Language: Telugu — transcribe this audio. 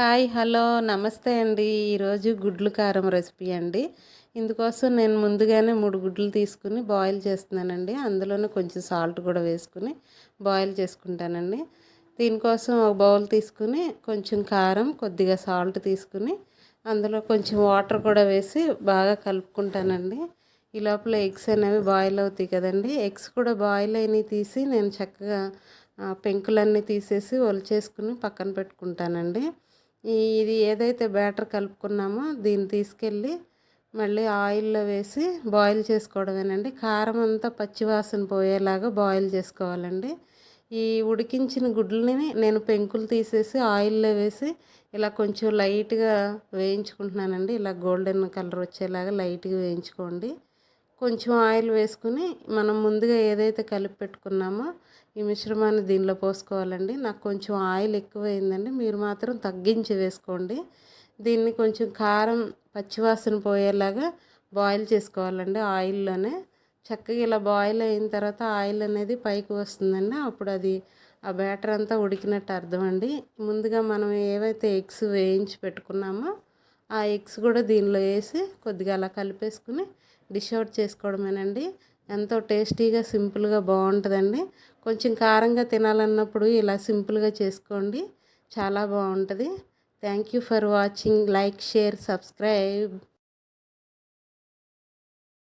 హాయ్ హలో నమస్తే అండి. ఈరోజు గుడ్లు కారం రెసిపీ అండి. ఇందుకోసం నేను ముందుగానే 3 గుడ్లు తీసుకుని బాయిల్ చేస్తున్నానండి. అందులోనే కొంచెం సాల్ట్ కూడా వేసుకుని బాయిల్ చేసుకుంటానండి. దీనికోసం ఒక బౌల్ తీసుకుని కొంచెం కారం, కొద్దిగా సాల్ట్ తీసుకుని అందులో కొంచెం వాటర్ కూడా వేసి బాగా కలుపుకుంటానండి. ఈ లోపల ఎగ్స్ అనేవి బాయిల్ అవుతాయి కదండి. ఎగ్స్ కూడా బాయిల్ అయినవి తీసి నేను చక్కగా పెంకులన్నీ తీసేసి ఒలిచేసుకుని పక్కన పెట్టుకుంటానండి. ఇది ఏదైతే బ్యాటర్ కలుపుకున్నామో దీన్ని తీసుకెళ్ళి మళ్ళీ ఆయిల్లో వేసి బాయిల్ చేసుకోవడమేనండి. కారం అంతా పచ్చివాసన పోయేలాగా బాయిల్ చేసుకోవాలండి. ఈ ఉడికించిన గుడ్లని నేను పెంకులు తీసేసి ఆయిల్లో వేసి ఇలా కొంచెం లైట్గా వేయించుకుంటున్నానండి. ఇలా గోల్డెన్ కలర్ వచ్చేలాగా లైట్గా వేయించుకోండి. కొంచెం ఆయిల్ వేసుకుని మనం ముందుగా ఏదైతే కలిపి పెట్టుకున్నామో ఈ మిశ్రమాన్ని దీనిలో పోసుకోవాలండి. నాకు కొంచెం ఆయిల్ ఎక్కువైందండి, మీరు మాత్రం తగ్గించి వేసుకోండి. దీన్ని కొంచెం కారం పచ్చివాసన పోయేలాగా బాయిల్ చేసుకోవాలండి ఆయిల్లోనే. చక్కగా ఇలా బాయిల్ అయిన తర్వాత ఆయిల్ అనేది పైకి వస్తుందండి. అప్పుడు అది ఆ బ్యాటర్ అంతా ఉడికినట్టు అర్థం అండి. ముందుగా మనం ఏవైతే ఎగ్స్ వేయించి పెట్టుకున్నామో ఆ ఎగ్స్ కూడా దీనిలో వేసి కొద్దిగా అలా కలిపేసుకుని డిష్ అవుట్ చేసుకోవడమేనండి. ఎంతో టేస్టీగా సింపుల్గా బాగుంటుందండి. కొంచెం కారంగా తినాలన్నప్పుడు ఇలా సింపుల్గా చేసుకోండి, చాలా బాగుంటుంది. Thank you for watching. Like, share, subscribe.